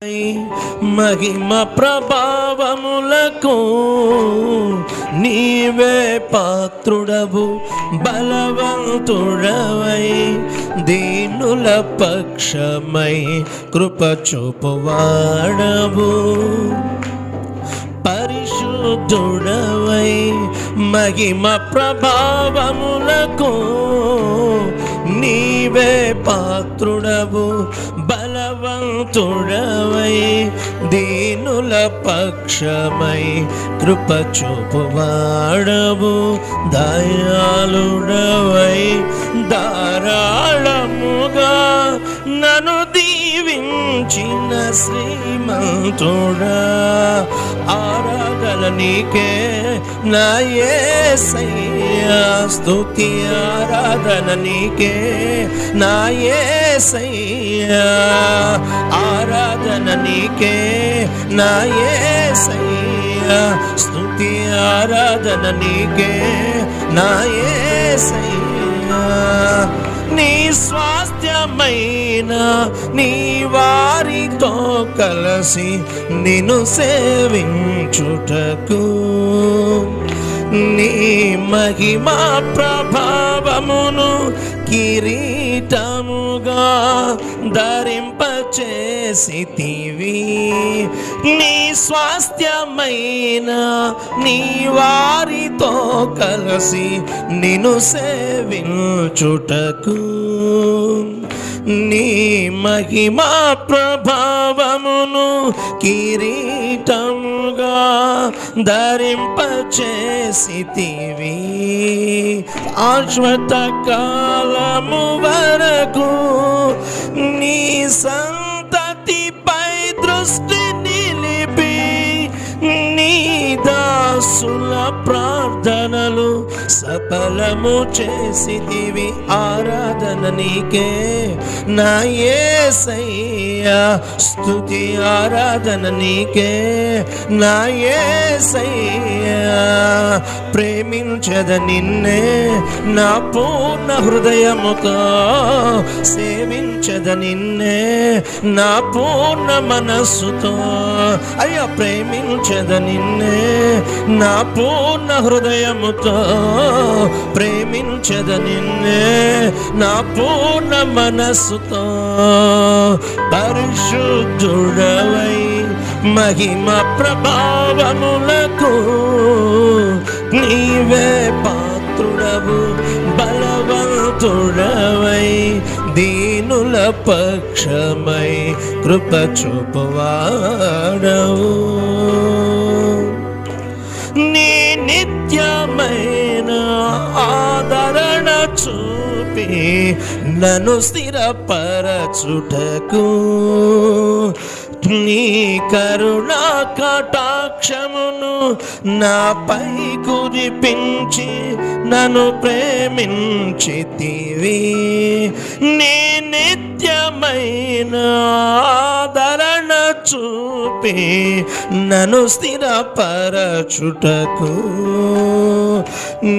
మహిమ ప్రభావములకు నీవే పాత్రుడవు, బలవంతుడవై దీనుల పక్షమై కృప చూపువాడవు. పరిశుద్ధుడవై మహిమ ప్రభావములకు నీవే పాత్రుడవు, బలవంతుడవై దీనుల పక్షమై కృప చూపువాడవు. దయాళుడవై ధారాళముగా నన్ను దీవించిన శ్రీమంతుడా, ఆరాధన నీకే నా యేసయ్యా, స్తుతి ఆరాధన నీకే నా యేసయ్యా, ఆరాధన నీకే నా యేసయ్యా, స్తుతి ఆరాధన నీకే నా యేసయ్యా. నీ స్వాస్థ్యమైన నీ వారితో కలిసి నిన్ను సేవించుటకు నీ మహిమా ప్రభావమును కిరీటముగా ధరింపచేసితివి. నీ స్వాస్థ్యమైన నీ వారితో కలిసి నిన్ను సేవించుటకు నీ మహిమా ప్రభావమును కిరీటముగా ధరింపచేసితివి. శాశ్వత కాలము వరకు నీ సంతతిపై దృష్టి నిలిపి నీ దాసుల ప్రార్థనలు సఫలము చేసితివి. ఆరాధన నీకే నా యేసయ్యా, స్తుతి ఆరాధన నీకే నా యేసయ్యా. ప్రేమించద నిన్నే నా పూర్ణ హృదయముతో, సేవించద నిన్నే నా పూర్ణ మనస్సుతో. అయ్యా, ప్రేమించద నిన్నే నా పూర్ణ హృదయముతో, ప్రేమించద నిన్నే నా పూర్ణ మనస్సుతో. పరిశుద్ధుడవై మహిమ ప్రభావములకు నీవే పాత్రుడవు, బలవంతుడవై దీనుల పక్షమై కృప చూపువాడవు. నీ నిత్యమైన ఆదరణ చూపి నన్ను స్థిరపరచుటకు నీ కరుణా కటాక్షమును నాపై కురిపించి నన్ను ప్రేమించితివి. నీ నిత్యమైన ఆదరణ చూపి నన్ను స్థిరపరచుటకు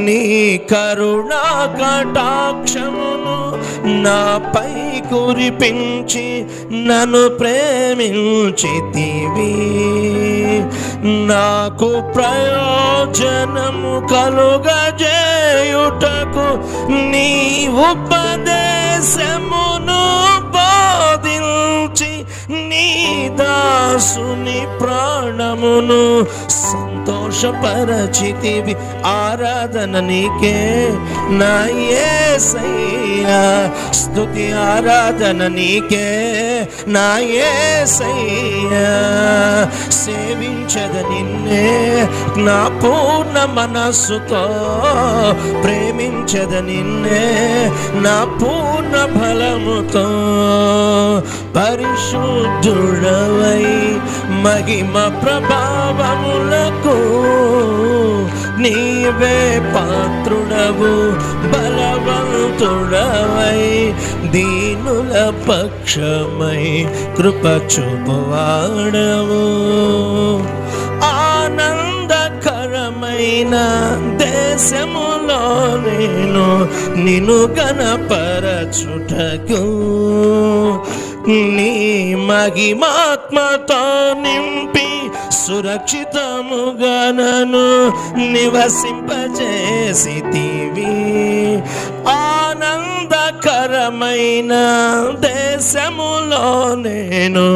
నీ కరుణా కటాక్షమును నాపై కురిపించి నన్ను ప్రేమించితివి. నాకు ప్రయోజనము కలుగజేయుటకు నీ ఉపదేశమును బోధించి నీ దాసుని ప్రాణమును సంతోషపరచితివి. ఆరాధన నీకే నా యేసయ్యా, స్తుతి ఆరాధన నీకే నా యేసయ్యా. సేవించద నిన్నే నా పూర్ణ మనస్సుతో, ప్రేమించద నిన్నే నా పూర్ణ బలముతో. పరిశుద్ధుడవై మహిమ ప్రభావములకు నీవే పాత్రుడవు, బలవంతుడవై దీనుల పక్షమై కృప చూపువాడవు. ఆనందకరమైన దేశములో నేను నిన్ను గణపరచుటకు నీ మహిమాత్మతో నింపి సురక్షితముగా నన్ను నివసింపజేసితివి. ఆనందకరమైన దేశములో నేను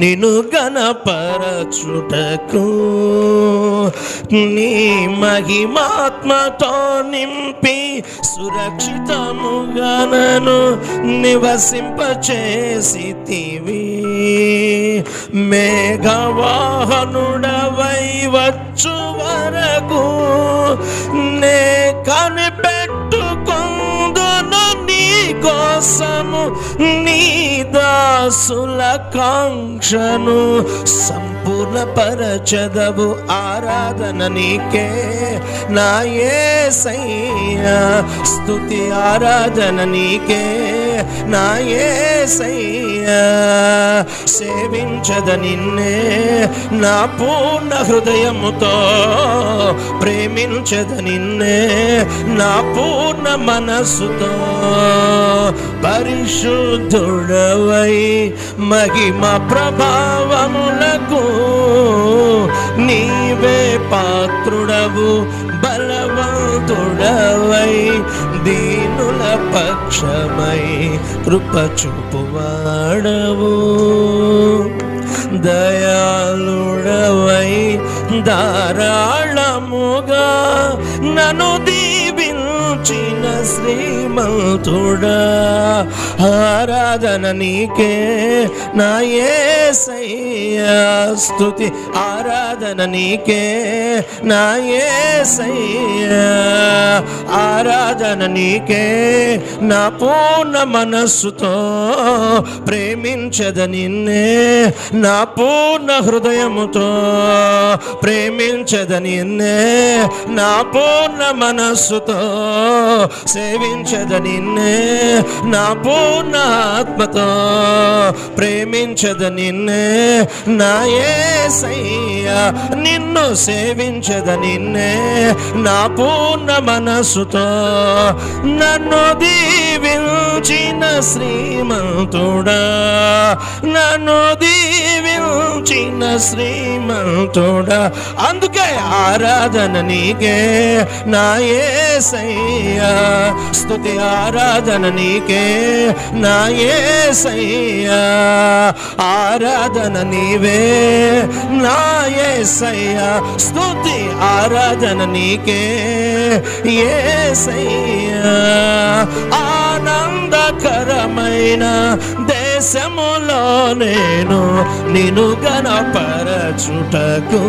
నిన్ను గణపరచుటకు నీ మహిమాత్మతో నింపి సురక్షితముగా నన్ను నివసింపచేసితివి. మేఘవాహనుడవై వచ్చు వరకు నే కనిపెట్టుకొందును నీ కోసము నీ దాసుల కాంక్షను సంపూర్ణపరచదవు. ఆరాధన నీకే నా యేసయ్యా, స్తుతి ఆరాధన నీకే నా యేసయ్యా. సేవించద నిన్నే నా పూర్ణ హృదయముతో, ప్రేమించద నిన్నే నా పూర్ణ మనస్సుతో. పరిశుద్ధుడవై మహిమ ప్రభావములకు నీవే పాత్రుడవు. బలవంతుడవై దీనుల పక్షమై కృప చూపువాడవు. దయాళుడవై ధారాళముగా నన్ను దీవించిన శ్రీమంతుడా, ఆరాధన నీకే నా యేసయ్యా, స్తుతి ఆరాధన నీకే నా యేసయ్యా. ఆరాధన నీకే నా పూర్ణ మనస్సుతో, ప్రేమించద నిన్నే నా పూర్ణ హృదయముతో, ప్రేమించద నిన్నే నా పూర్ణ మనస్సుతో, సేవించద నిన్నే నా పూర్ణ ఆత్మతో, ప్రేమించద నిన్నే నా యేసయ్యా. నిన్ను సేవించద నిన్నే నా పూర్ణ మనస్సుతో. నన్ను దీవించిన శ్రీమంతుడా, నన్ను దీవించిన శ్రీమంతుడా. అందుకే ఆరాధన నీకే నా యేసయ్యా, స్తుతి ఆరాధన నీకే నా యేసయ్యా. ఆరాధన నీవే నా యేసయ్యా, స్తుతి ఆరాధన నీకే యేసయ్యా. ఆనందకరమైన దేశములో నేను నిన్ను గణపరచుటకు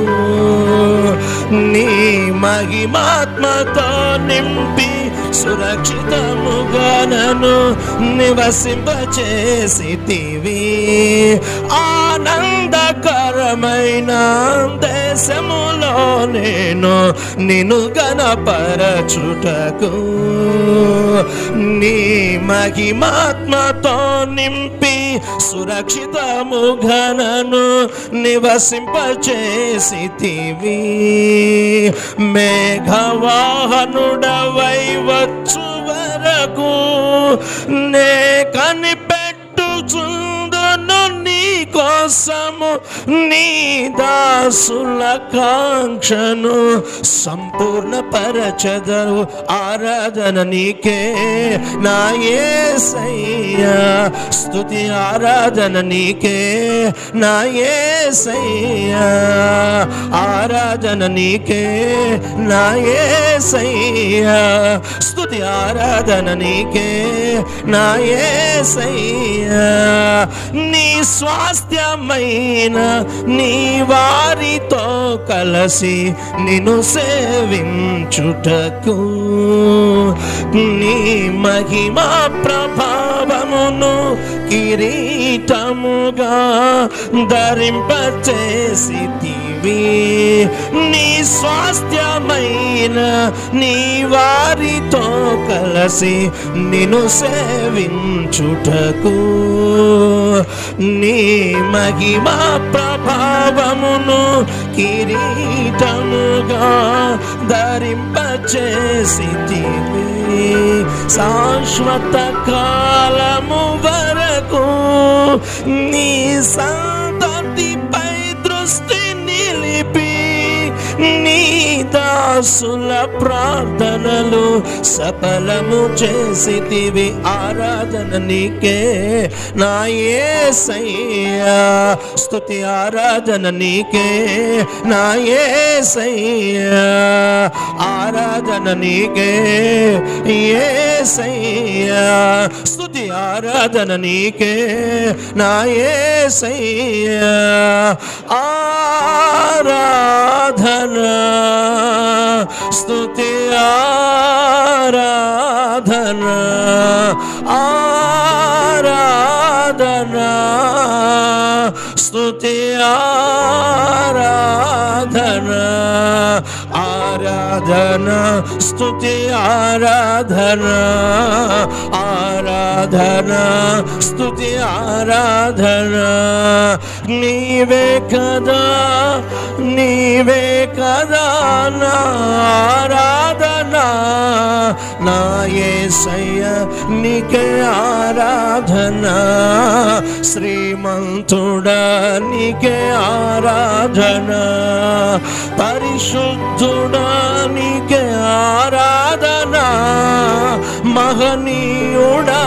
నీ మహిమాత్మతో నింపి సురక్షితముగా నన్ను నివసింపచేసితివి. ఆనందకరమైన దేశములో నేను నిన్ను గణపరచుటకు నీ మహిమాత్మతో నింపి సురక్షితముగా నన్ను నివసింపచేసితివి. మేఘవాహనుడవై వచ్చు వరకు నే కనిపెట్టుచుందును నీ కోసము నీ దాసుల కాంక్షను సంపూర్ణపరచదవు. ఆరాధన నీకే నా యేసయ్యా, స్తుతి ఆరాధన నీకే నా యేసయ్యా. ఆరాధన నీకే నా యేసయ్యా, స్తుతి ఆరాధన నీకే నా యేసయ్యా. నీ స్వాస్థ్యమైన నీ వారితో కలసి నిన్ను సేవించుటకు నీ మహిమా ప్రభావమును కిరీటముగా ధరింపచేసితివి. నీ స్వాస్థ్యమైన నీ వారితో కలసి నిన్ను సేవించుటకు నీ మహిమా ప్రభావమును కిరీటముగా ధరింపచేసితివి. శాశ్వత కాలము వరకు నీ సంతతిపై దృష్టి నిలిపి నీ దాసుల ప్రార్థనలు సఫలము చేసితివి. ఆరాధన నీకే నా యేసయ్యా, స్తుతి ఆరాధన నీకే నా యేసయ్యా, ఆరాధన నీకే యేసయ్యా, స్తుతి ఆరాధన నీకే నా యేసయ్యా, ఆరాధన స్తుతి ఆరాధన, ఆరాధన స్తుతి ఆరాధన, ఆరాధన స్తుతి ఆరాధన, ఆరాధన స్తుతి ఆరాధన. నీవే కదా, నీవే కదా నా ఆరాధన, నా యేసయ్య నీకే ఆరాధన. శ్రీమంతుడా నీకే ఆరాధన, పరిశుద్ధుడా నీకే ఆరాధన, మహనీయుడా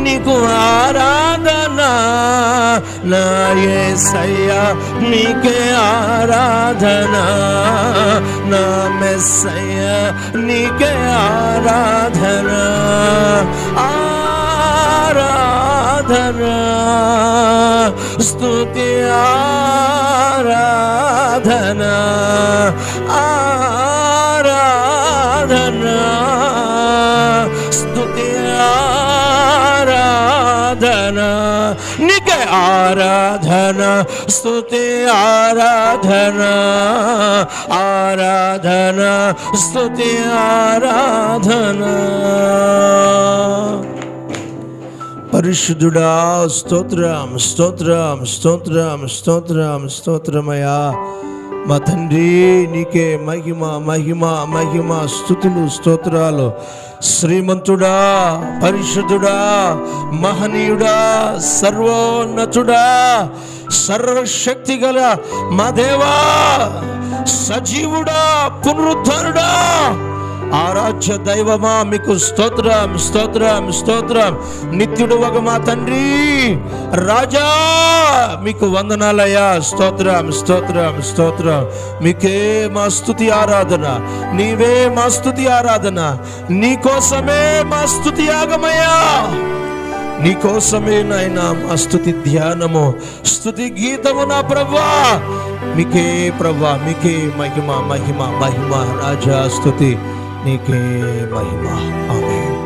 నీకు ఆరాధన. నా యేసయ్య నీకే ఆరాధన, నా మెస్సయ్య నీకే ఆరాధన, ఆరాధన స్తుతి ఆరాధన, ఆరాధన స్తుతి ఆరాధన నీకే ఆరాధన, స్తుతి ఆరాధన, ఆరాధన స్తుతి ఆరాధన. పరిశుద్ధుడా స్తోత్రం, స్తోత్రం, స్తోత్రం, స్తోత్రం, స్తోత్రమయ్యా. మా తండ్రి నీకే మహిమ, మహిమ, మహిమ, స్తుతులు, స్తోత్రాలు. శ్రీమంతుడా, పరిశుద్ధుడా, మహనీయుడా, సర్వోన్నతుడా, సర్వశక్తి గల మా దేవా, సజీవుడా, పునరుద్ధరుడా, ఆరాధ్య దైవమా మీకు స్తోత్రం, స్తోత్రం, స్తోత్రం. నిత్యుడు ఒక మా తండ్రి రాజా మీకు వందనాలయ్యా. స్తోత్రం, స్తోత్రం, స్తోత్రం. మీకే మా స్తుతి ఆరాధన, నీవే మా స్తుతి ఆరాధన, నీకోసమే మా స్తుతి యాగమయ్యా, నీకోసమే నాయనా మా స్తుతి ధ్యానము, స్తుతి గీతము నా ప్రభువా. మీకే ప్రభువా, మీకే మహిమ, మహిమ, మహిమ. రాజా స్తుతి నీకే మహిమ. ఆమేన్.